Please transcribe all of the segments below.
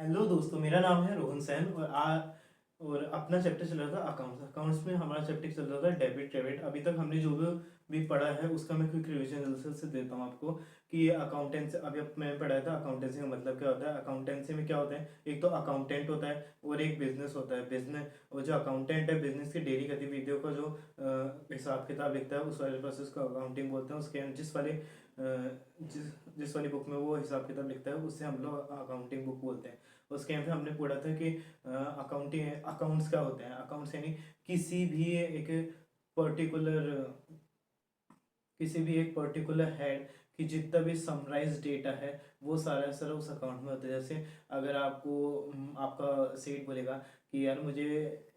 Hello दोस्तों, मेरा नाम है रोहन सैन और अपना चैप्टर चल रहा था अकाउंट्स। अकाउंट्स में हमारा चैप्टर चल रहा था डेबिट क्रेडिट। अभी तक हमने जो भी पढ़ा है उसका मैं क्विक रिवीजन जल्दी से देता हूँ आपको कि ये अकाउंटेंसी। अभी अब मैंने पढ़ाया था अकाउंटेंसी का मतलब क्या होता है। अकाउंटेंसी में क्या होता है, एक तो अकाउंटेंट होता है और एक बिजनेस होता है। बिजनेस और जो अकाउंटेंट है बिजनेस की डेली गतिविधियों का जो हिसाब किताब लिखता है उस वाले प्रोसेस को अकाउंटिंग बोलते हैं। उसके जिस वाली बुक में वो हिसाब किताब लिखता है उससे हम लोग अकाउंटिंग बुक बोलते हैं। उसके यहाँ पे हमने पढ़ा था कि अकाउंटिंग अकाउंट्स क्या होते हैं। अकाउंट्स यानी किसी भी एक पर्टिकुलर हेड कि जितना भी समराइज डेटा है वो सारा सारा उस अकाउंट में होता है। जैसे अगर आपको आपका सेठ बोलेगा कि यार मुझे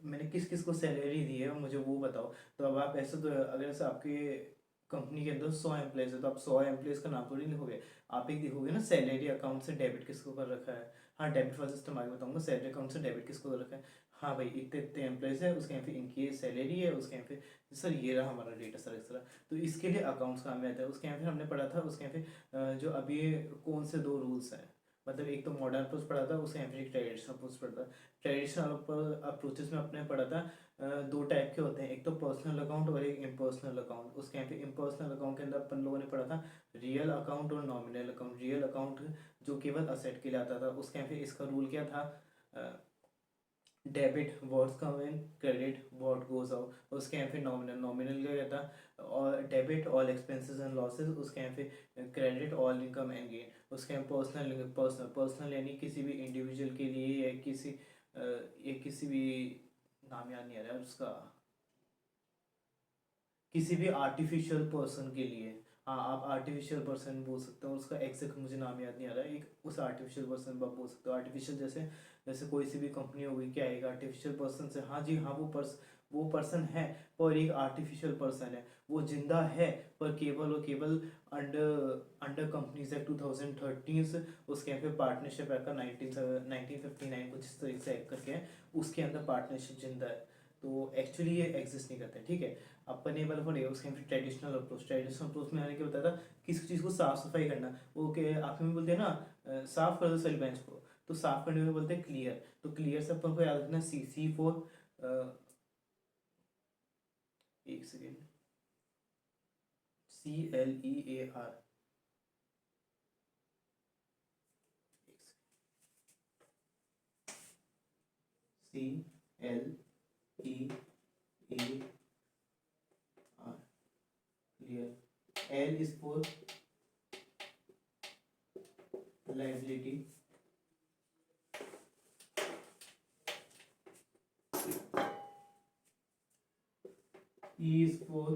मैंने किस किस को सैलरी दी है मुझे वो बताओ, तो अब आप ऐसे तो अगर ऐसे आपके कंपनी के अंदर 100 एम्प्लॉयज है तो आप 100 एम्प्लॉयज का नाम थोड़ी लिखोगे। आप एक लिखोगे ना सैलरी अकाउंट से डेबिट किसको कर रखा है। हाँ, डेबिट वाला सिस्टम आगे बताऊंगा। सैलरी अकाउंट से डेबिट किसको कर रखा है। हाँ भाई, इतने इतने एम्प्लॉयज है, उसके यहाँ पे इनकी सैलरी है, उसके यहाँ पे सर ये रहा हमारा डेटा सर इस तरह। तो इसके लिए अकाउंट्स काम में आता है। उसके यहाँ पे हमने पढ़ा था उसके यहाँ पे जो अभी कौन से दो रूल्स हैं। मतलब एक तो मॉडर्न अप्रोच पढ़ा था, उसके यहाँ पे एक ट्रेडिशनल अप्रोच पढ़ा था। ट्रेडिशनल अप्रोचेस में अपने पढ़ा था दो टाइप के होते हैं, एक तो पर्सनल अकाउंट और एक इम्पर्सनल अकाउंट। उसके यहाँ पे इम्पर्सनल अकाउंट के अंदर अपन लोगों ने पढ़ा था रियल अकाउंट और नॉमिनल अकाउंट। रियल अकाउंट जो केवल असेट के लिए आता था, उसके यहाँ पे इसका रूल क्या था, debit what's come in, credit what goes out. उसके यहाँ पे नॉमिनल नॉमिनल क्या कहता, और debit all expenses and losses. उसके यहाँ पे credit all income and gain. उसके यहाँ पर्सनल पर्सनल पर्सनल यानी किसी भी इंडिविजुअल के लिए या किसी भी नाम याद नहीं आ रहा है उसका, किसी भी आर्टिफिशियल पर्सन के लिए। हाँ, आप आर्टिफिशियल पर्सन बोल सकते हो, उसका एग्जैक्ट मुझे नाम याद नहीं आ रहा है। एक उस आर्टिफिशियल पर्सन आप बोल सकते हो। आर्टिफिशियल जैसे जैसे कोई सी भी कंपनी होगी, क्या आएगा आर्टिफिशियल पर्सन से। हाँ जी हाँ, वो पर्सन है पर एक आर्टिफिशियल पर्सन है। वो जिंदा है पर केवल और केवल अंडर अंडर कंपनीज एक्ट 2013। उसके यहाँ पे पार्टनरशिप एक्ट का 1959 कुछ इस तरीके से एक्ट करके है, उसके अंदर पार्टनरशिप जिंदा है। तो एक्चुअली ये एग्जिस्ट नहीं करते, ठीक है। अपन ये वाला पढ़ेगा। उसके फिर ट्रेडिशनल अप्रोच में मैंने क्या बताया था, किसी चीज़ को साफ सफाई करना। वो के आप में बोलते हैं ना साफ कर दो सेल बेंच को, तो साफ करने में बोलते हैं क्लियर। तो क्लियर से अपन को याद रखना C4। एक second, CLEAR। CLEAR, clear. L is for liability। E is for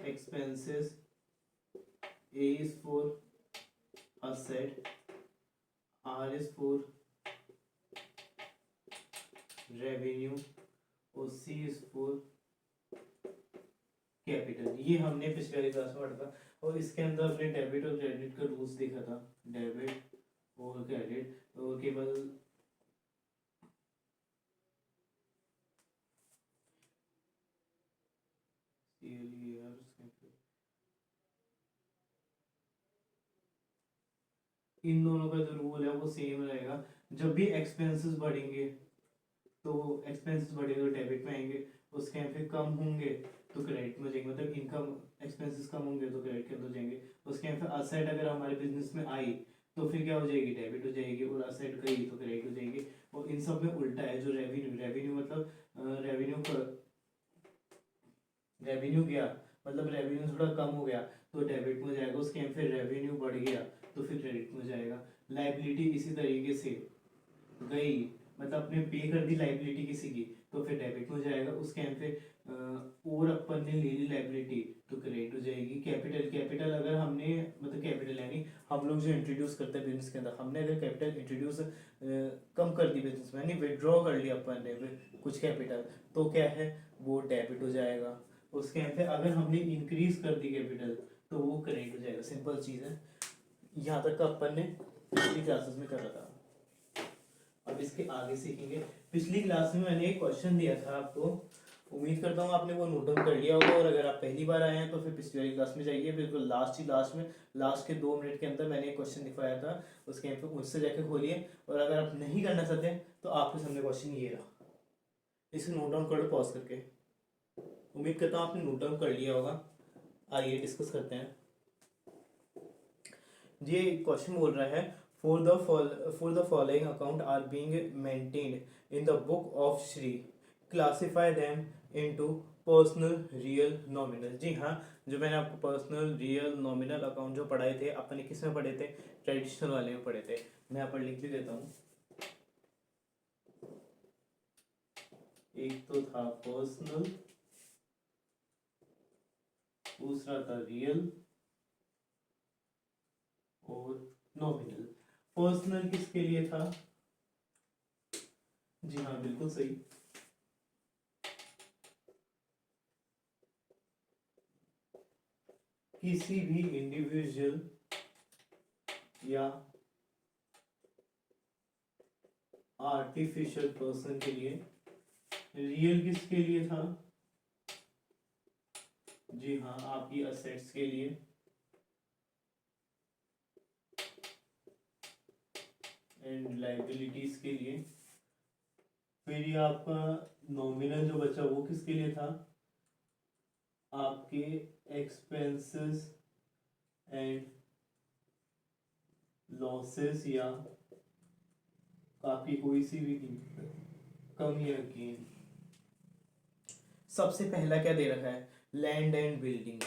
expenses। A is for asset। R is for revenue और C is for कैपिटल। ये हमने पिछले वाली क्लास में पढ़ा था और इसके अंदर हमने डेबिट और क्रेडिट का रूल्स देखा था। डेबिट और क्रेडिट और केवल इन दोनों का जो रूल है वो सेम रहेगा। जब भी एक्सपेंसेस बढ़ेंगे तो एक्सपेंसेस बढ़ेंगे तो डेबिट में आएंगे, उसके यहाँ पे कम होंगे तो क्रेडिट में जाएंगे। मतलब इनकम एक्सपेंसेस कम होंगे तो क्रेडिट के अंदर जाएंगे। उसके यहाँ पे असेट अगर हमारे बिजनेस में आई तो फिर क्या हो जाएगी, डेबिट हो जाएगी, और असेट गई तो क्रेडिट हो जाएगी। और इन सब में उल्टा है। जो रेवेन्यू रेवेन्यू मतलब रेवेन्यू गया मतलब रेवेन्यू थोड़ा कम हो गया तो डेबिट में जाएगा। उसके यहाँ फिर रेवेन्यू बढ़ गया तो फिर क्रेडिट में जाएगा। लाइबिलिटी इसी तरीके से गई, मतलब आपने पे कर दी लाइबिलिटी किसी की तो फिर डेबिट में जाएगा। उसके यहाँ पे और अपन ने ले ली लाइबिलिटी तो क्रेडिट हो जाएगी। कैपिटल कैपिटल अगर हमने मतलब कैपिटल यानी हम लोग जो इंट्रोड्यूस करते हैं बिजनेस के अंदर, हमने अगर कैपिटल इंट्रोड्यूस कम कर दी बिजनेस में, यानी विड्रॉ कर लिया अपन ने कुछ कैपिटल, तो क्या है वो डेबिट हो जाएगा। उसके यहाँ पे अगर हमने इंक्रीज कर दी कैपिटल तो वो क्रेडिट हो जाएगा। सिंपल चीज़ है। यहाँ तक का अपन ने पिछली क्लासेस में कर रखा। अब इसके आगे सीखेंगे। पिछली क्लास में मैंने एक क्वेश्चन दिया था आपको उम्मीद करता हूँ आपने वो नोट डाउन कर लिया होगा, और अगर आप पहली बार आए हैं तो फिर पिछली वाली क्लास में जाइए, बिल्कुल लास्ट में, लास्ट के 2 मिनट के अंदर मैंने एक क्वेश्चन दिखाया था, उसके फिर उससे जाके खोलिए। और अगर आप नहीं करना चाहते तो आपके सामने क्वेश्चन ये रहा, इसे नोट डाउन कर लो पॉज करके। उम्मीद करता हूँ आपने नोट डाउन कर लिया होगा। आइए डिस्कस करते हैं। ये क्वेश्चन बोल रहा है, for the following account are being maintained in the book of Shri, classify them into personal, real, nominal. जी हाँ, जो मैंने आपको पर्सनल, रियल, नॉमिनल अकाउंट जो पढ़ाए थे, अपने किस में पढ़े थे, ट्रेडिशनल वाले में पढ़े थे। मैं यहाँ पर लिख भी देता हूँ। एक तो था पर्सनल, दूसरा था रियल और नॉमिनल। पर्सनल किसके लिए था? जी हाँ बिल्कुल सही। किसी भी इंडिविजुअल या आर्टिफिशियल पर्सन के लिए। रियल किसके लिए था? जी हाँ, आपकी असेट्स के लिए। एंड लाइबिलिटीज के लिए। फिर ये आपका नॉमिनल जो बचा वो किसके लिए था? आपके एक्सपेंसेस एंड लॉसेस या आपकी कोई सी भी कमी या गेन। सबसे पहला क्या दे रखा है? Land and building.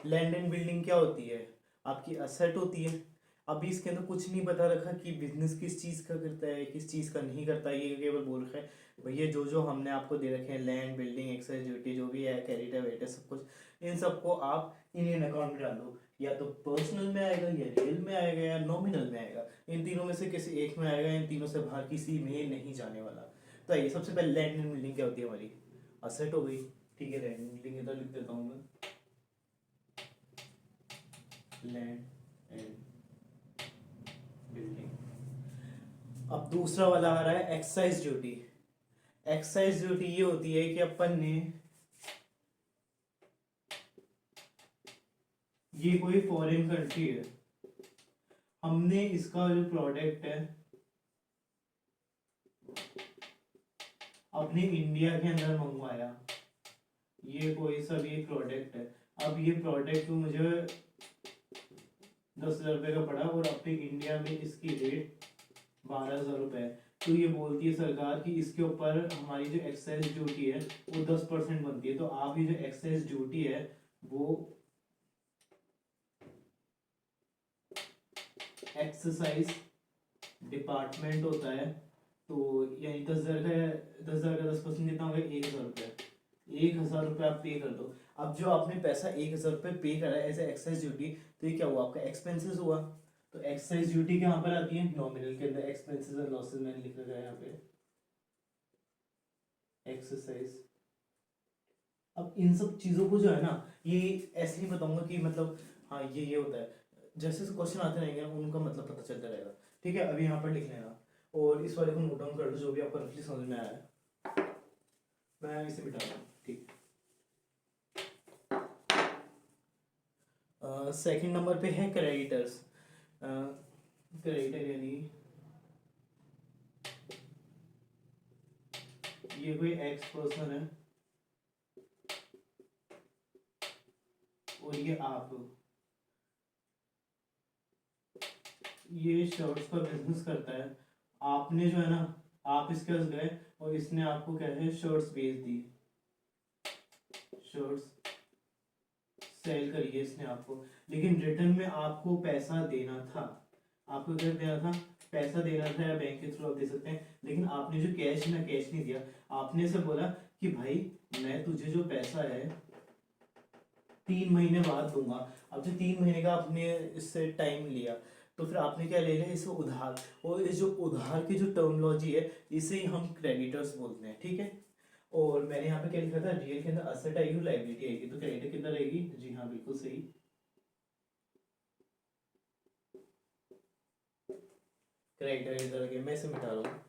Land and building क्या होती है? आपकी असेट होती है। अभी इसके अंदर कुछ नहीं बता रखा कि बिजनेस किस चीज़ का करता है, किस चीज़ का नहीं करता है। ये केवल बोल रखा है भैया जो जो हमने आपको दे रखे हैं, लैंड, बिल्डिंग, एक्साइज ड्यूटी, जो भी है, क्रेडिट वेट, सब कुछ, इन सबको आप इंडियन अकाउंट में डाल दो। या तो पर्सनल में आएगा, या रियल में आएगा, या नॉमिनल में आएगा। इन तीनों में से किसी एक में आएगा, इन तीनों से बाहर किसी में नहीं जाने वाला। तो आइए, सबसे पहले लैंड एंड बिल्डिंग क्या होती है? हमारी असेट हो गई। ठीक है, लैंड एंड बिल्डिंग इधर लिख देता हूँ मैं, लैंड एंड बिल्डिंग। अब दूसरा वाला आ रहा है एक्साइज ड्यूटी। एक्साइज ड्यूटी ये होती है कि अपन ने, ये कोई फॉरेन कंट्री है, हमने इसका जो प्रोडक्ट है अपने इंडिया के अंदर मंगवाया। ये कोई सा भी प्रोडक्ट है। अब ये प्रोडक्ट मुझे 10,000 रुपये का पड़ा, और अपने इंडिया में इसकी रेट 12,000 रुपये है। तो ये बोलती है सरकार कि इसके ऊपर हमारी जो एक्साइज ड्यूटी है वो 10% बनती है। तो आप ये जो एक्साइज ड्यूटी है वो एक्सरसाइज डिपार्टमेंट होता है। तो यानी 10,000 का 10% कितना होगा? 1,000 रुपये। 1,000 रुपये आप पे कर दो। अब जो आपने पैसा 1,000 रुपये पे करा है एज ए एक्साइज ड्यूटी, तो ये क्या हुआ? आपका एक्सपेंसेस हुआ। तो एक्साइज ड्यूटी कहाँ पर आती है? नॉमिनल के अंदर। एक्सपेंसेस एंड लॉसेस मैंने लिख रखा है यहाँ पे, एक्सरसाइज। अब इन सब चीज़ों को जो है ना, ये ऐसे नहीं बताऊंगा कि मतलब हाँ ये होता है। जैसे क्वेश्चन आते रहेंगे उनका मतलब पता चलता रहेगा। ठीक है, अभी यहाँ पर लिख लेना, और इस वाले को नोट डाउन कर लो, जो भी आपको रफली समझ में आया है। मैं इसे मिटा रहा हूँ। ठीक। सेकंड नंबर पे है क्रेडिटर्स। क्रेडिटर यानी ये कोई एक्स पर्सन है और ये आप, ये शर्ट्स का बिजनेस करता है। आपने जो है ना, आप इसके पास गए और इसने आपको क्या है, शर्ट्स बेच दी। शर्ट्स सेल करिए इसने आपको, लेकिन रिटर्न में आपको पैसा देना था। आपको क्या देना था? पैसा देना था, या बैंक के थ्रू आप दे सकते हैं। लेकिन आपने जो कैश है ना, कैश नहीं दिया। आपने से बोला कि भाई मैं तुझे जो पैसा है 3 महीने बाद दूंगा। अब जो 3 महीने का आपने इससे टाइम लिया, तो फिर आपने क्या ले लिया? इसे उधार। और इस जो उधार की जो टर्मिनोलॉजी है, इसे ही हम क्रेडिटर्स बोलते हैं। ठीक है, और मैंने यहाँ पे क्या लिखा था? रियल के अंदर असेट आएगी, लाइबिलिटी आएगी, तो क्रेडिटर कितना रहेगी? जी हाँ बिल्कुल सही। क्रेडिटर इधर आ गया, मैं इसे मिटा रहा हूँ।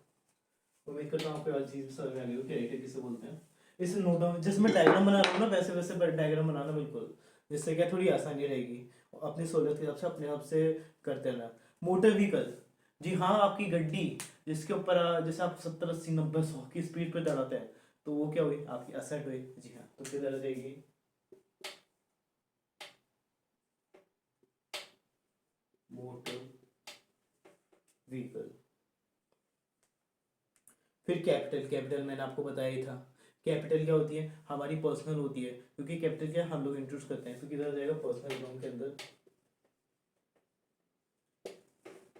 उम्मीद करता हूँ आपको और चीज समझ में आ गई हो क्रेडिटर किसे बोलते हैं। इसे नोट डाउन, जैसे मैं डायग्राम बना रहा हूँ ना वैसे वैसे डायग्राम बनाना बिल्कुल, जिससे क्या थोड़ी आसानी रहेगी, अपनी सहूलियत के हिसाब से अपने आप से करते रहना। मोटर व्हीकल, जी हाँ, आपकी गड्डी जिसके ऊपर जैसे आप 70 80 90 100 की स्पीड पे दौड़ाते हैं, तो वो क्या हुई, आपकी असेट हुई। जी हाँ, तो किधर जाएगी, मोटर व्हीकल। फिर कैपिटल, कैपिटल मैंने आपको बताया ही था। कैपिटल क्या होती है, हमारी पर्सनल होती है, क्योंकि कैपिटल क्या हम लोग इंट्रोड्यूस करते हैं, तो किधर जाएगा, पर्सनल लोन के अंदर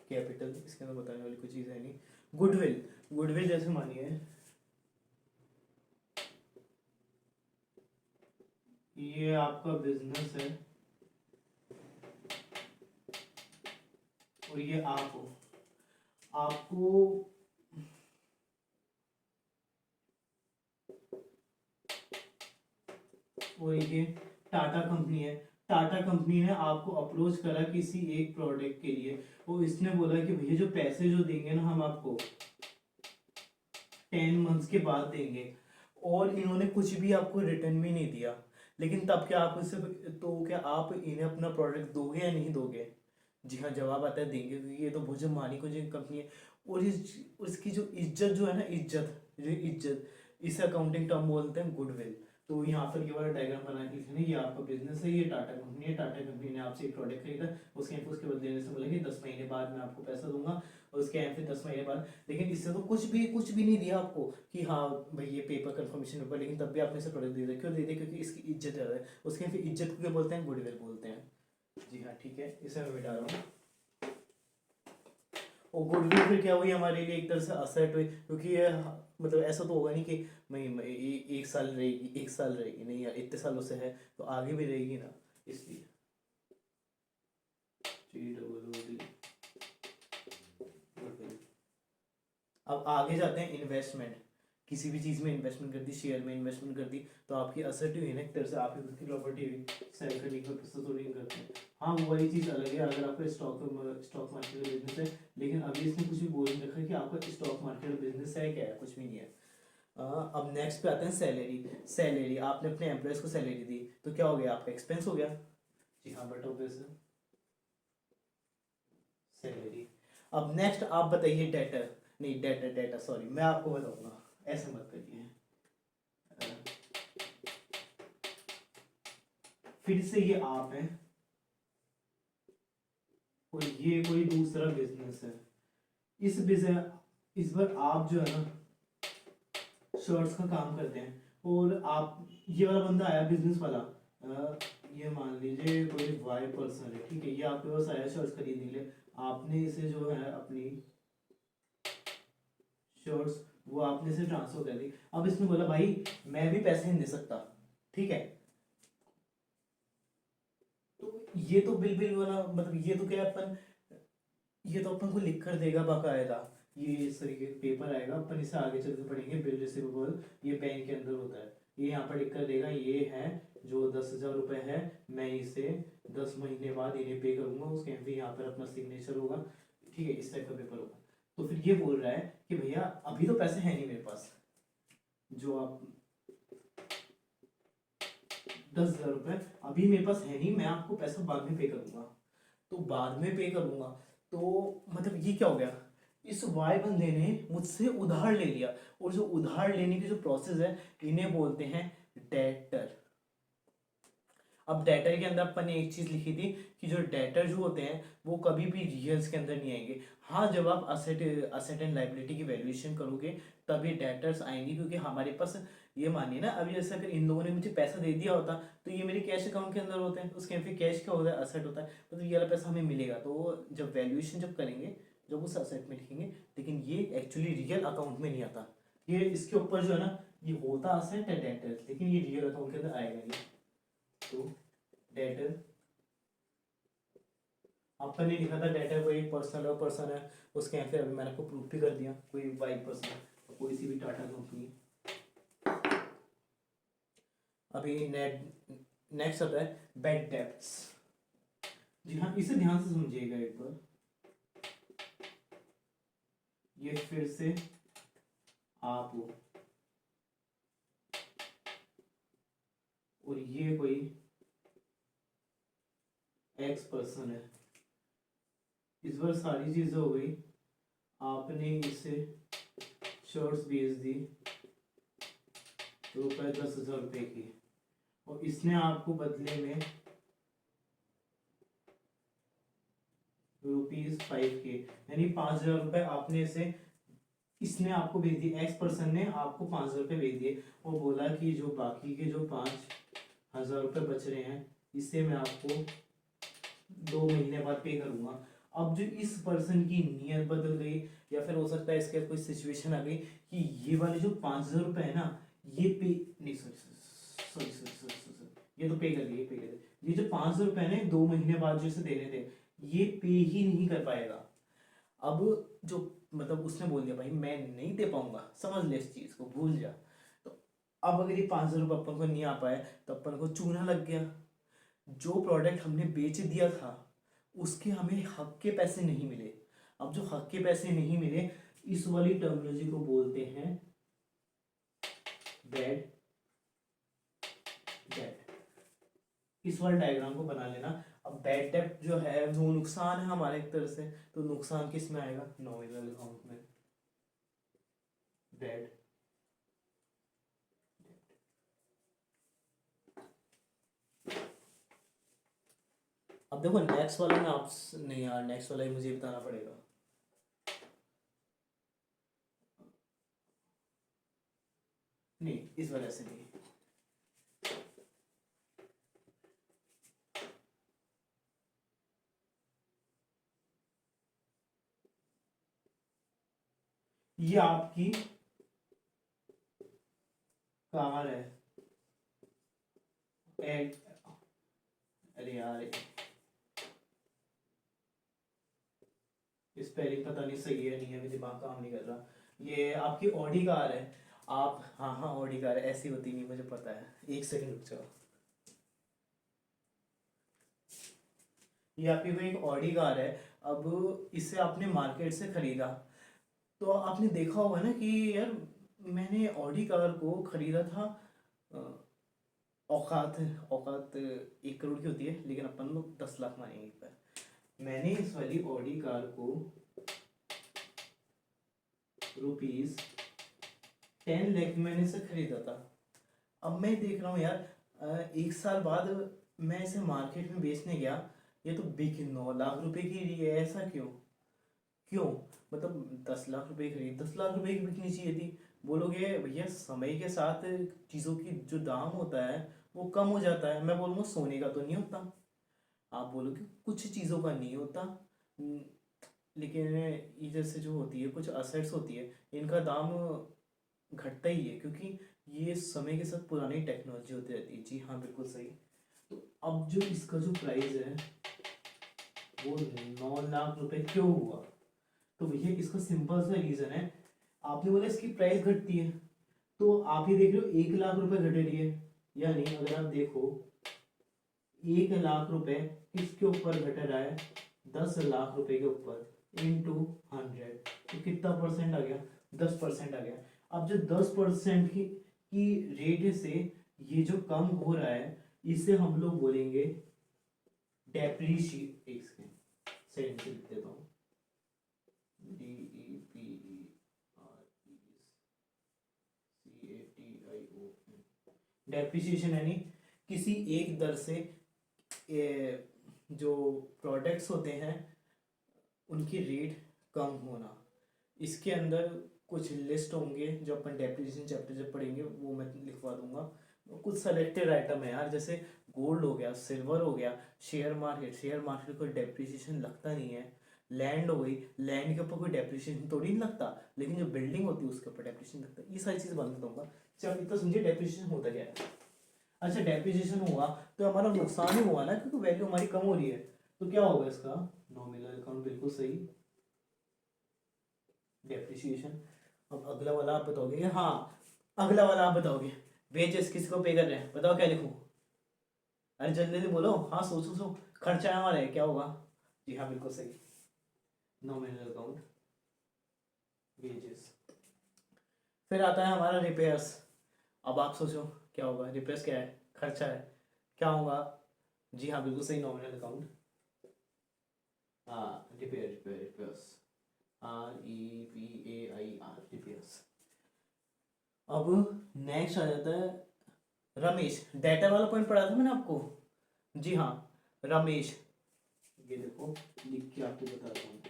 कैपिटल। इसके अंदर बताने वाली कोई चीज़ है नहीं। गुडविल, गुडविल जैसे मानिए ये आपका बिजनेस है और ये आप हो, आपको और ये टाटा कंपनी है, टाटा कंपनी ने आपको अप्रोच करा किसी एक प्रोडक्ट के लिए, और इसने बोला कि भैया जो पैसे जो देंगे ना हम आपको 10 मंथ्स के बाद देंगे, और इन्होंने कुछ भी आपको रिटर्न भी नहीं दिया। लेकिन तब क्या आप इससे, तो क्या आप इन्हें अपना प्रोडक्ट दोगे या नहीं दोगे? जी हाँ, जवाब आता है देंगे, क्योंकि ये तो बहुत मानी को जो कंपनी है, और इसकी जो इज्जत जो है ना, इज्जत, जो इज्जत, इसे अकाउंटिंग टर्म बोलते हैं गुडविल। तो यहाँ पर ये वाला डायग्राम बना के लिखना, ये आपका बिजनेस है, ये टाटा कंपनी है, टाटा कंपनी ने आपसे एक प्रोडक्ट खरीदा, उसके बदले से बोला कि 10 महीने बाद मैं आपको पैसा दूंगा, और उसके एंड फिर 10 महीने बाद, लेकिन इससे तो कुछ भी नहीं दिया आपको कि हाँ भाई ये पेपर कंफर्मेशन पेपर, लेकिन तब भी आपने इसे प्रोडक्ट दे दिया, क्यों दे दिया, क्योंकि इसकी इज्जत ज़्यादा है, उसके फिर इज्जत को क्या बोलते हैं, गुडविल बोलते हैं। जी हाँ, ठीक है, इसे मैं मिटा रहा हूँ। और गुडविल फिर क्या हुई हमारे लिए, एक तरह से असेट हुई, क्योंकि ये मतलब ऐसा तो होगा नहीं कि मैं 1 साल रहेगी, 1 साल रहेगी, नहीं यार, इतने सालों से है तो आगे भी रहेगी ना, इसलिए GWD गुडविल। अब आगे जाते हैं इन्वेस्टमेंट, किसी भी चीज़ में इन्वेस्टमेंट कर दी, शेयर में इन्वेस्टमेंट कर दी, तो आपकी असेट हुई ना एक तरह से, आपकी खुद की प्रॉपर्टी हुई, सेल करने का पैसा तो नहीं करते हैं। हाँ, वो वाली चीज़ अलग है अगर आपका स्टॉक मार्केट का बिजनेस है, लेकिन अभी इसने कुछ भी बोल नहीं रखा कि आपका स्टॉक मार्केट का बिजनेस है क्या है, कुछ भी नहीं है। अब नेक्स्ट पे आते हैं सैलरी। सैलरी, आपने अपने एम्प्लॉयज़ को सैलरी दी, तो क्या हो गया, आपका एक्सपेंस हो गया। जी हाँ, बट ऑब्वियस सैलरी। अब नेक्स्ट आप बताइए डेटर, नहीं डेटर, डेटा सॉरी, मैं आपको बताऊंगा, ऐसे मत करिए। फिर से ये आप हैं और ये कोई दूसरा बिजनेस है, इस बिजनेस, इस बार आप जो है ना शर्ट्स का काम करते हैं, और आप, ये वाला बंदा आया बिजनेस वाला, ये मान लीजिए कोई वाई पर्सन है, ठीक है, ये आपके पास आया शर्ट्स खरीदने के लिए, आपने इसे जो है अपनी शर्ट्स वो आपने इसे ट्रांसफर कर दी। अब इसने बोला भाई मैं भी पैसे नहीं दे सकता, ठीक है, तो ये तो बिल बिल वाला मतलब, ये तो क्या अपन, ये तो अपन को लिख कर देगा बाकायदा, ये इस तरीके का पेपर आएगा, अपन इसे आगे चल के पढ़ेंगे, बिल रिसीवेबल, ये बैंक के अंदर होता है, ये यहाँ पर लिख कर देगा, ये है जो 10,000 रुपये है, मैं इसे 10 महीने बाद इन्हें पे करूंगा, उसके फिर यहाँ पर अपना सिग्नेचर होगा, ठीक है, इस टाइप का पेपर होगा। तो फिर ये बोल रहा है कि भैया अभी तो पैसे है नहीं मेरे पास, जो आप 10,000 रुपये अभी मेरे पास है नहीं, मैं आपको पैसा बाद में पे करूंगा, तो बाद में पे करूंगा, तो मतलब ये क्या हो गया, इस वाई बंदे ने मुझसे उधार ले लिया, और जो उधार लेने की जो प्रोसेस है, इन्हें बोलते हैं डेटर। अब डेटर के अंदर अपन ने एक चीज लिखी थी कि जो डेटर जो होते हैं वो कभी भी रियल्स के अंदर नहीं आएंगे, हाँ जब आप असेट असेट एंड लाइबिलिटी की वैल्यूएशन करोगे तभी डेटर्स आएंगे, क्योंकि हमारे पास, ये मानिए ना अभी जैसे अगर इन लोगों ने मुझे पैसा दे दिया होता, तो ये मेरे कैश अकाउंट के अंदर होते हैं, उसके फिर कैश क्या होता है, असेट होता है, मतलब ये वाला पैसा हमें मिलेगा, तो जब वैल्यूएशन जब करेंगे जब उस असेट में लिखेंगे, लेकिन ये एक्चुअली रियल अकाउंट में नहीं आता, ये इसके ऊपर जो है ना ये होता असेट है डेटर, लेकिन ये रियल अकाउंट के अंदर आएगा नहीं, तो डेटर, आपने नहीं लिखा था डेटर कोई पर्सन और पर्सन है, उसके यहाँ फिर अभी मैंने आपको प्रूफ भी कर दिया, कोई वाई पर्सन है, कोई सी भी टाटा कंपनी। अभी नेक्स्ट आता है बैड डेब्ट्स। जी हाँ, इसे ध्यान से समझिएगा एक बार, ये फिर से आप हो, ये कोई एक्स पर्सन है, इस बार सारी चीजें हो गई, आपने इसे शर्ट्स भेज दी ₹10,000 की, और इसने आपको बदले में ₹5K, यानी ₹5,000 आपने इसे, इसने आपको भेज दिए, एक्स पर्सन ने आपको ₹5,000 भेज दिए, और बोला कि जो बाकी के जो ₹5,000 बच रहे हैं इससे मैं आपको 2 महीने बाद पे करूंगा। अब जो इस पर्सन की नीयत बदल गई, या फिर हो सकता है इसके कोई सिचुएशन आ गई कि ये वाले जो ₹5,000 है ना, ये पे नहीं, सॉरी, ये तो पे कर दिए, पे कर दिए, ये जो ₹5,000 है ना 2 महीने बाद जो इसे देने थे, ये पे ही नहीं कर पाएगा। अब जो मतलब उसने बोल दिया भाई मैं नहीं दे पाऊंगा, समझ ले इस चीज को, भूल जा। तो अब अगर ये ₹5,000 अपन को नहीं आ पाए तो अपन को चूना लग गया, जो प्रोडक्ट हमने बेच दिया था उसके हमें हक के पैसे नहीं मिले। अब जो हक के पैसे नहीं मिले, इस वाली टर्मिनोलॉजी को बोलते हैं बैड डेट। इस वाले डायग्राम को बना लेना। अब बैड डेट जो है वो नुकसान है हमारे एक तरह से, तो नुकसान किस में आएगा, नॉमिनल अकाउंट में, बैड। अब देखो नेक्स्ट वाला में आप, नहीं यार नेक्स्ट वाला ही मुझे बताना पड़ेगा। नहीं इस वजह से नहीं, ये आपकी कार है, अरे यार स्पेलिंग पता नहीं सही है नहीं है, मेरे दिमाग काम नहीं कर रहा। ये आपकी ऑडी कार है, आप, हाँ हाँ ऑडी कार है, ऐसी होती नहीं मुझे पता है, 1 सेकंड रुक जाओ। ये आपकी कोई एक ऑडी कार है, अब इसे आपने मार्केट से खरीदा, तो आपने देखा होगा ना कि यार मैंने ऑडी कार को खरीदा था, अ, औकात औकात 1 करोड़ की होती है, लेकिन अपन लोग 10 लाख मानेंगे इस पर। मैंने इस वाली ऑडी कार को ₹10 लाख मैंने इसे खरीदा था। अब मैं देख रहा हूँ यार 1 साल बाद मैं इसे मार्केट में बेचने गया, ये तो बिक ₹9 लाख की रही है, ऐसा क्यों, क्यों, मतलब 10 लाख खरीद, ₹10 लाख की बिकनी चाहिए थी। बोलोगे भैया समय के साथ चीज़ों की जो दाम होता है वो कम हो जाता है, मैं बोलूँगा सोने का तो नहीं होता, आप बोलोगे कुछ चीज़ों का नहीं होता। लेकिन ये जैसे जो होती है कुछ असेट्स होती है, इनका दाम घटता ही है, क्योंकि ये समय के साथ पुरानी टेक्नोलॉजी होती रहती है। जी हाँ बिल्कुल सही। तो अब जो इसका जो प्राइस है वो ₹9 लाख क्यों हुआ, तो भैया इसका सिंपल सा रीज़न है, आपने बोला इसकी प्राइस घटती है, तो आप ये देख रहे हो ₹1 लाख घट रही है, यानी अगर आप देखो ₹1 लाख किसके ऊपर घट रहा है, ₹10 लाख के ऊपर इंटू 100, तो कितना परसेंट आ गया, 10% आ गया। अब जो 10% की रेट से ये जो कम हो रहा है इसे हम लोग बोलेंगे डेप्रीशिएशन, सेंस लिख देता हूँ, डेप्रीशिएशन यानी किसी एक दर से जो प्रोडक्ट्स होते हैं उनकी रेट कम होना। इसके अंदर कुछ लिस्ट होंगे जो अपन डेप्रिसिएशन चैप्टर जब पढ़ेंगे वो मैं लिखवा दूंगा। कुछ सेलेक्टेड आइटम है यार, जैसे गोल्ड हो गया, सिल्वर हो गया, शेयर मार्केट को डेप्रिसिएशन लगता नहीं है, लैंड हो गई, लैंड के ऊपर कोई डेप्रिसिएशन थोड़ी नहीं लगता, लेकिन जो बिल्डिंग होती है उसके ऊपर डेप्रिसिएशन लगता है। ये सारी चीज़ बता दूंगा। चलो इतना समझिए डेप्रिसिएशन होता क्या है। अच्छा डेप्रिसिएशन हुआ तो हमारा नुकसान ही हुआ ना, क्योंकि वैल्यू हमारी कम हो रही है, तो क्या होगा इसका, नॉमिनल अकाउंट, बिल्कुल सही, डेप्रिसिएशन। अब अगला वाला आप बताओगे, हाँ अगला वाला आप बताओगे, वेजेस किसको पे कर रहे हैं, बताओ क्या लिखूं, अरे जल्दी से बोलो, हाँ सोचो सो, खर्चा है हमारे, क्या होगा, जी हाँ बिल्कुल सही, नॉमिनल अकाउंट, वेजेस। फिर आता है हमारा रिपेयर्स। अब आप सोचो क्या होगा, रिपेयर्स क्या है, खर्चा है, क्या होगा? जी हाँ, बिल्कुल सही, नॉमिनल अकाउंट। हाँ, रिपेयर्स, REPAIR, अब नेक्स्ट आ जाता है रमेश। डेटा वाला पॉइंट पढ़ा था मैंने आपको। जी हाँ, रमेश, ये देखो लिख के आपको बताता हूँ।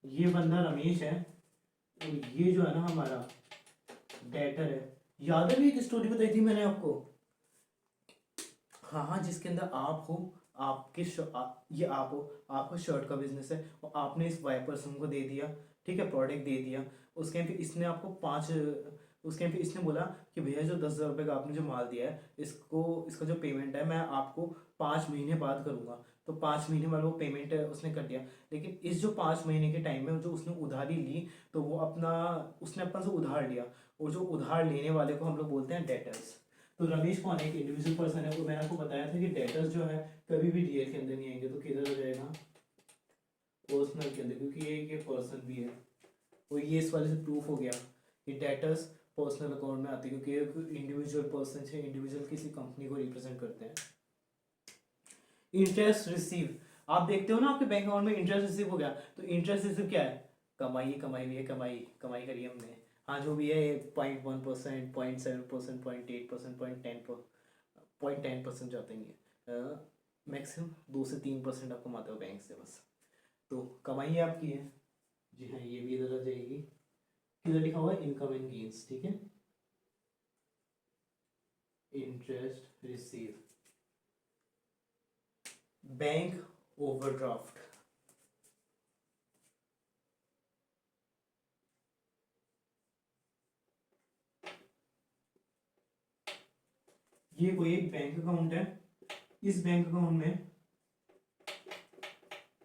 ये बंदा रमेश है, और ये जो है ना हमारा डेटर है। याद है भी एक स्टोरी बताई थी मैंने आपको? हाँ हाँ, जिसके अंदर आप हो, आपके ये आप हो, आपका शर्ट का बिजनेस है, और आपने इस वाई पर्सन को दे दिया, ठीक है, प्रोडक्ट दे दिया। उसके फिर इसने आपको पाँच, उसके फिर इसने बोला कि भैया जो 10,000 रुपये का आपने जो माल दिया है, इसका जो पेमेंट है मैं आपको 5 महीने बाद करूँगा। तो 5 महीने बाद वो पेमेंट उसने कर दिया। लेकिन इस जो 5 महीने के टाइम में जो उसने उधारी ली, तो वो उसने अपन से उधार लिया, और जो उधार लेने वाले को हम लोग बोलते हैं डेटर्स। तो रमेश कौन है? एक इंडिविजुअल पर्सन है। वो मैंने आपको बताया था कि डेटर्स जो है कभी भी रियल के अंदर नहीं आएंगे, तो किधर हो जाएगा? पर्सनल के अंदर, क्योंकि ये पर्सन भी है। और ये इस वाले से प्रूफ हो गया कि डेटर्स पर्सनल अकाउंट में आते हैं, क्योंकि एक इंडिविजुअल पर्सन से, इंडिविजुअल किसी कंपनी को रिप्रेजेंट करते हैं। इंटरेस्ट रिसीव, आप देखते हो ना आपके बैंक अकाउंट में इंटरेस्ट रिसीव हो गया, तो इंटरेस्ट रिसीव क्या है? कमाई, कमाई भी है, कमाई कमाई करी हमने। हाँ, जो भी है 0.1%, 0.7%, 0.8%, 0.10% जाते हैं। मैक्सिमम 2 से 3% आप कमाते हो बैंक से बस। तो कमाई आपकी है। जी हाँ, ये भी इधर आ जाएगी। किधर लिखा हुआ है? इनकम एंड गेन्स, ठीक है। इंटरेस्ट रिसीव, बैंक ओवरड्राफ्ट, ये कोई एक बैंक अकाउंट है। इस बैंक अकाउंट में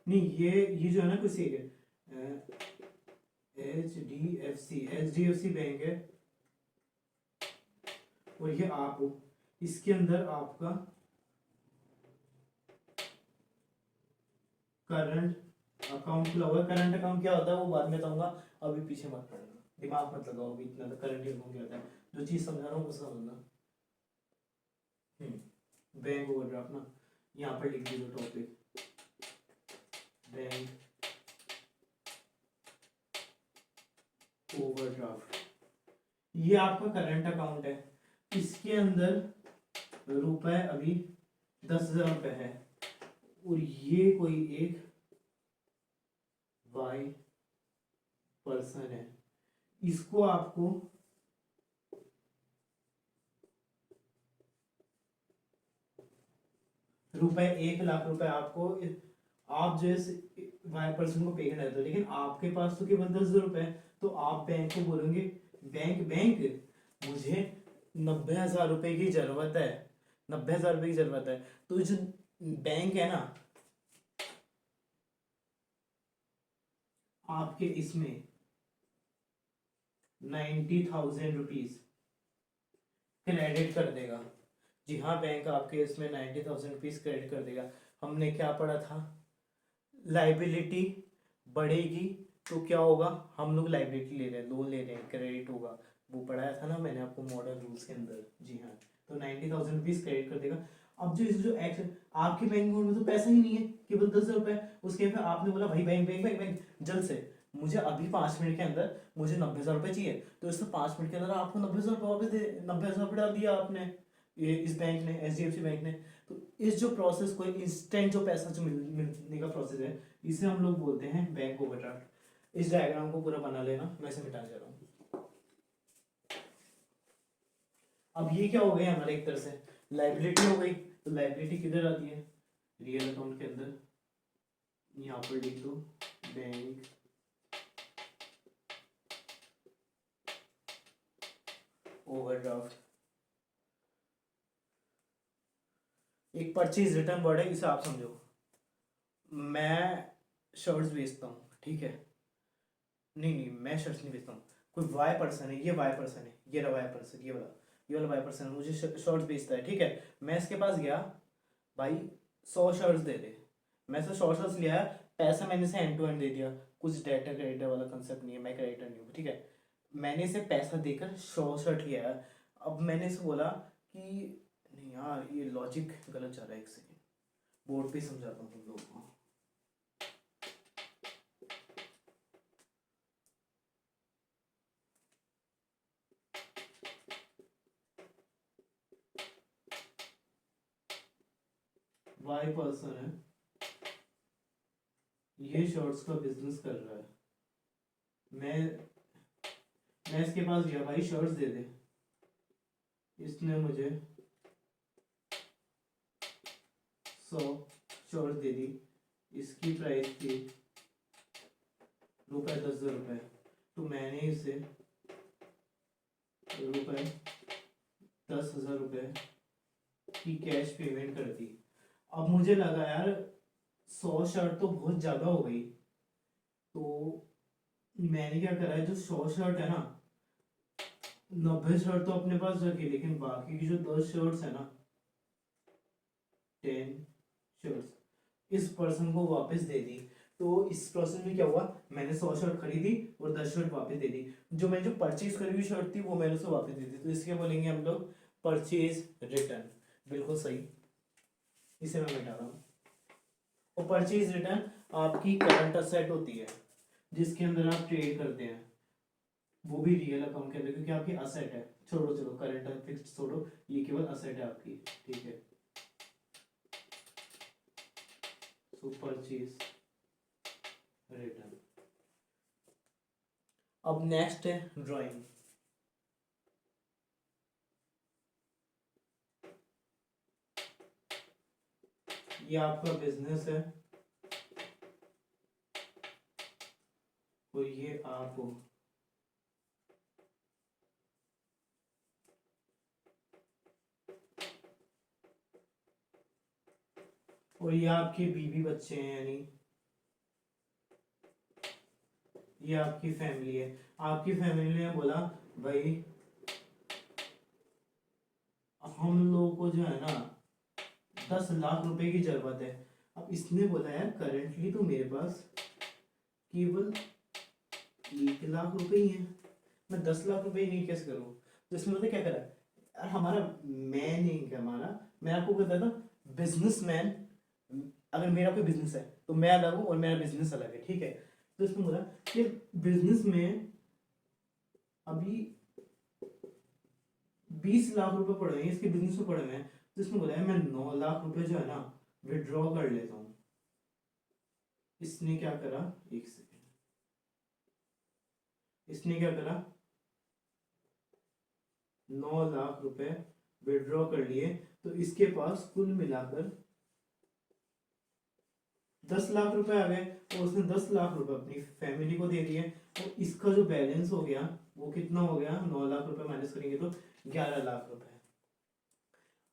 नहीं, ये जो है ना किसी के H D F C bank है, और ये आप हो। इसके अंदर आपका करंट अकाउंट खुला हुआ है। करंट अकाउंट क्या होता है वो बाद में बताऊंगा, अभी पीछे मत पड़ना, दिमाग मत लगाओ अभी इतना। तो करंट अकाउंट क्या होता है, जो चीज समझा रहा हूँ वो समझना। बैंक ओवरड्राफ्ट ना, यहाँ पर लिख दीजिए टॉपिक, बैंक ओवरड्राफ्ट। ये आपका करंट अकाउंट है। इसके अंदर रुपए अभी 10,000 रुपये है, और ये कोई एक वाई पर्सन है। इसको आपको रुपए 1 लाख रुपए आपको, आप जैसे वाई पर्सन को पे करना है, लेकिन आपके पास तो केवल 10,000 रुपए है। तो आप बैंक को बोलेंगे, बैंक बैंक मुझे 90,000 रुपए की जरूरत है, 90,000 रुपए की जरूरत है। तो जो बैंक है ना, आपके इसमें 90,000 रुपीज क्रेडिट कर देगा। जी हाँ, बैंक आपके इसमें 90,000 रुपीज क्रेडिट कर देगा। हमने क्या पढ़ा था? लाइबिलिटी बढ़ेगी तो क्या होगा? हम लोग लाइबिलिटी ले रहे हैं, लोन ले रहे हैं, क्रेडिट होगा। वो पढ़ाया था ना मैंने आपको मॉडल रूल्स के अंदर। जी हाँ, तो 90,000 रुपीज क्रेडिट कर देगा। अब जो एक्ट, आपके बैंक अकाउंट में तो पैसा ही नहीं है, केवल 10,000 रुपए। उसके बाद आपने बोला भाई बैंक बैंक बैंक बैंक जल्द से, मुझे अभी 5 मिनट के अंदर मुझे 90,000 रुपये चाहिए। तो इससे 5 मिनट के अंदर आपको 90,000 रुपये वापस दे, 90,000 रुपये डाल दिया आपने, ये इस बैंक ने, HDFC बैंक ने। तो इस जो प्रोसेस को, इंस्टेंट जो पैसा जो मिलने का प्रोसेस है, इसे हम लोग बोलते हैं बैंक ओवरड्राफ्ट। इस डायग्राम को पूरा बना लेना, मैं इसे मिटा जा रहा हूँ। अब ये क्या हो गया हमारे एक तरह से लाइबिलिटी हो गई। तो लाइबिलिटी किधर आती है? रियल अकाउंट के अंदर। यहाँ पर लिख दो बैंक ओवरड्राफ्ट। एक परचेज रिटर्न वर्ड है, इसे आप समझो। मैं शर्ट्स बेचता हूँ, ठीक है। नहीं नहीं, मैं शर्ट्स नहीं बेचता हूँ। कोई वाई पर्सन है, ये वाई पर्सन है, ये रहा वाई पर्सन, ये वाला वाई पर्सन है, मुझे शर्ट्स बेचता है, ठीक है। मैं इसके पास गया, भाई 100 शर्ट्स दे दे। मैं से 100 शर्ट्स लिया, पैसा मैंने इसे एंड टू एंड दे दिया। कुछ डेटा क्रेडिटर वाला कंसेप्ट नहीं है, मैं क्रेडिटर नहीं हूँ, ठीक है। मैंने इसे पैसा देकर 100 शर्ट लिया है। अब मैंने इसे बोला कि नहीं यार ये लॉजिक गलत जा रहा है, एक सेकेंड बोर्ड पे समझाता हूँ तुम लोगों को। वाई पर्सन है, ये शर्ट्स का बिजनेस कर रहा है। मैं इसके पास गया, भाई शर्ट्स दे दे। इसने मुझे 100 शर्ट दे दी। इसकी प्राइस थी रुपये 10,000। तो मैंने इसे रुपये 10,000 की कैश पेमेंट कर दी। अब मुझे लगा यार 100 शर्ट तो बहुत ज़्यादा हो गई, तो मैंने क्या करा है, जो 100 शर्ट है ना, 90 शर्ट तो अपने पास रखी, लेकिन बाकी की जो 10 शर्ट्स है ना, 10 शर्ट्स इस पर्सन को वापस दे दी। तो इस प्रोसेस में क्या हुआ, मैंने 100 शर्ट खरीदी और 10 शर्ट वापस दे दी। जो परचेज करी हुई शर्ट थी वो मैंने उसे वापस दे दी। तो इसके बोलेंगे हम लोग परचेज रिटर्न। बिल्कुल सही, इसे मैं मिटा रहा हूँ। और परचेज रिटर्न आपकी करंट असेट होती है, जिसके अंदर आप ट्रेड करते हैं, वो भी रियल अकाउंट के अंदर, क्योंकि आपकी असेट है। छोड़ो चलो करंट फिक्स छोड़ो, ये केवल असेट है आपकी, ठीक है। सो परचेज रिटर्न। अब नेक्स्ट है ड्राइंग। ये आपका बिजनेस है और ये आप हो। और ये आपके बीवी बच्चे हैं, यानी ये आपकी फैमिली है। आपकी फैमिली ने बोला भाई हम लोगों को जो है ना 10 लाख रुपए की जरूरत है। अब इसने बोला यार करेंटली तो मेरे पास केवल 1 लाख रुपए ही है, मैं 10 लाख रुपए नहीं कैसे करूँ। तो इसमें मतलब क्या करा यार, हमारा मैं नहीं क्या हमारा, मैं आपको बताता बिजनेसमैन। अगर मेरा कोई बिजनेस है तो मैं अलग हूँ और मेरा बिजनेस अलग है, ठीक है। तो इसमें बोला कि बिजनेस में अभी 20 लाख रुपए पड़े हैं, इसके बिजनेस में पड़े हुए हैं। तो इसमें बोला है मैं 9 लाख रुपए जो है ना विड्रॉ कर लेता हूँ। इसने क्या करा, एक सेकेंड, इसने क्या करा 9 लाख रुपए विड्रॉ कर लिए। तो इसके पास कुल मिलाकर 10 लाख रुपए आ गए, और उसने 10 लाख रुपए अपनी फैमिली को दे दिए। और इसका जो बैलेंस हो गया वो कितना हो गया, 9 लाख रुपए माइनस करेंगे तो 11 लाख रुपए।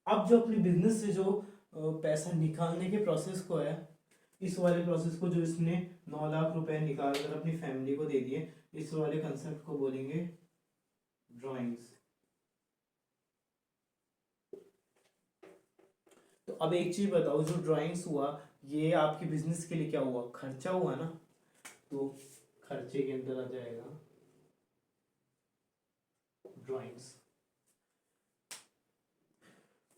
अब जो अपने बिजनेस से जो पैसा निकालने के प्रोसेस को है, इस वाले प्रोसेस को जो इसने 9 लाख रुपए निकाल कर अपनी फैमिली को दे दिए, इस वाले कंसेप्ट को बोलेंगे ड्राइंग्स। तो अब एक चीज बताओ, जो ड्राइंग्स हुआ ये आपके बिजनेस के लिए क्या हुआ, खर्चा हुआ ना। तो खर्चे के अंदर आ जाएगा ड्राइंग्स।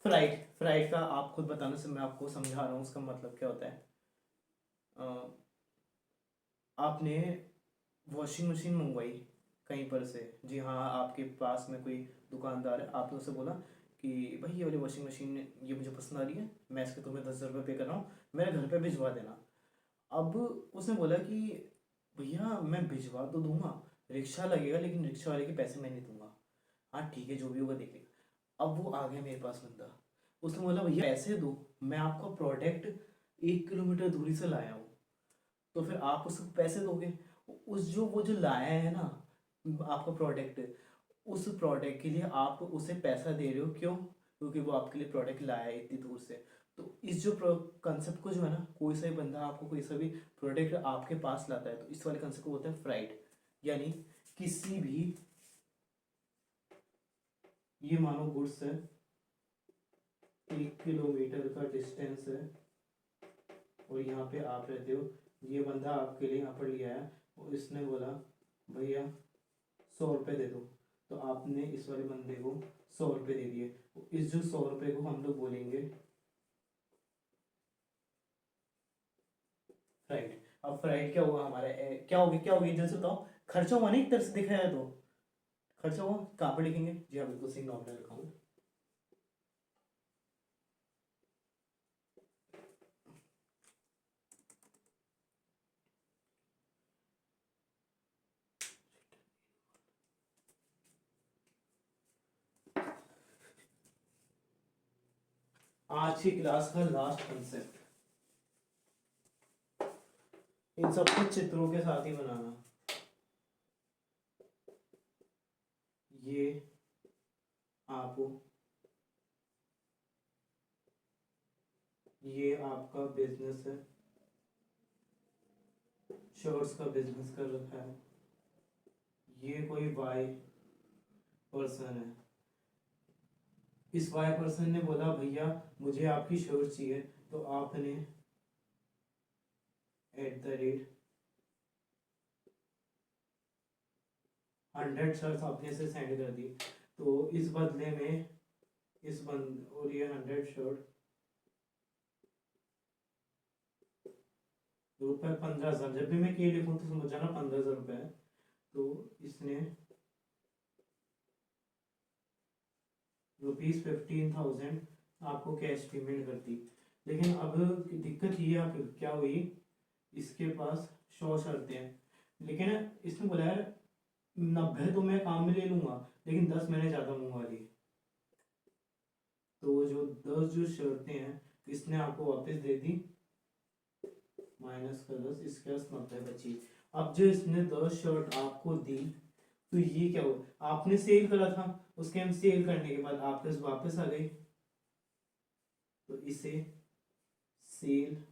फ्राइट, फ्राइट का आप खुद बताने से मैं आपको समझा रहा हूँ उसका मतलब क्या होता है। आपने वॉशिंग मशीन मंगवाई कहीं पर से, जी हाँ, आपके पास में कोई दुकानदार है, आपने उससे बोला कि भाई ये वाली वॉशिंग मशीन ये मुझे पसंद आ रही है, मैं इसके तुम्हें 10,000 पे कर रहा हूँ, मेरे घर पे भिजवा देना। अब उसने बोला कि भैया मैं भिजवा तो दूंगा, रिक्शा लगेगा, लेकिन रिक्शा वाले के पैसे मैं नहीं दूंगा। हाँ ठीक है, जो भी होगा देख लेगा। अब वो आ गया मेरे पास बंदा, उसने बोला भैया पैसे दो, मैं आपका प्रोडक्ट 1 किलोमीटर दूरी से लाया हूँ, तो फिर आप उसको पैसे दोगे। उस जो वो जो लाया है ना आपका प्रोडक्ट, उस प्रोडक्ट के लिए आप उसे पैसा दे रहे हो, क्यों, क्योंकि वो आपके लिए प्रोडक्ट लाया है इतनी दूर से। तो इस जो कंसेप्ट को जो है ना, कोई सा भी बंदा आपको कोई सा भी प्रोडक्ट आपके पास लाता है, तो इस वाले कंसेप्ट को बोलते हैं फ्राइट। यानी किसी भी, ये मानो गुड्स है, 1 किलोमीटर का डिस्टेंस है, और यहाँ पे आप रहते हो, ये बंदा आपके लिए यहाँ पर लिया है, और इसने बोला भैया 100 रुपये दे दो। तो आपने इस वाले बंदे को 100 रुपये दे दिए। इस जो 100 रुपये को हम लोग बोलेंगे फ्राइड। अब फ्राइड क्या हुआ हमारा, क्या होगी जल्दी से बताओ। खर्चा हुआ ना एक तरह से देखा जाए तो, खर्चा हुआ। कहाँ पर लिखेंगे? जी हाँ बिल्कुल सही, नॉमिनल अकाउंट। आज की क्लास का लास्ट कंसेप्ट, इन सबको चित्रों के साथ ही बनाना। ये आपको, ये आपका बिजनेस है, शर्ट्स का बिजनेस कर रखा है। ये कोई वाई पर्सन है, इस वाई पर्सन ने बोला भैया मुझे आपकी शर्ट चाहिए, तो आपने @ 100 शर्ट्स आपने से सेंड कर दी। तो इस बदले में इस बंद, और ये 100 शर्ट रुपये 15,000, जब भी मैं के लिखूँ तो समझ जाना 15,000 रुपये है। तो इसने ₹15,000 आपको कैश पेमेंट कर दी। लेकिन अब दिक्कत ये आप क्या हुई, इसके पास 100 शर्तें हैं, लेकिन इसने बोला यार 90 तो मैं काम में ले लूंगा, लेकिन 10 मैंने ज़्यादा मंगवा ली। तो जो 10 जो शर्तें हैं इसने आपको वापस दे दी, माइनस का 10, इसके पास 90 बची। अब जो इसने 10 शर्ट आपको दी, तो ये क्या हो, आपने सेल करा था, उसके हम सेल करने के बाद आपके पास वापस आ गई, तो इसे सेल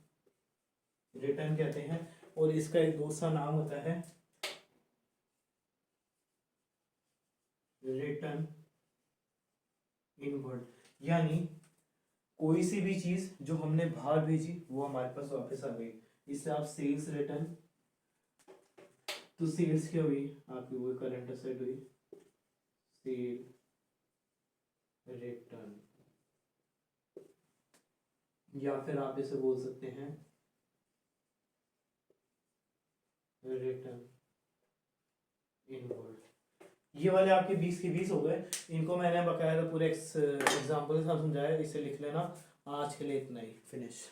रिटर्न कहते हैं। और इसका एक दूसरा नाम होता है रिटर्न इनवर्ड, यानी कोई सी भी चीज जो हमने बाहर भेजी वो हमारे पास वापस आ गई। इससे आप सेल्स रिटर्न, तो सेल्स क्या हुई आपकी, वो करंट असेट हुई, सेल रिटर्न, या फिर आप इसे बोल सकते हैं रिटर्न इनवर्ड। ये वाले आपके 20 के 20 हो गए। इनको मैंने बकायदा पूरे एग्जाम्पल के साथ समझाया, इसे लिख लेना। आज के लिए इतना ही, फिनिश।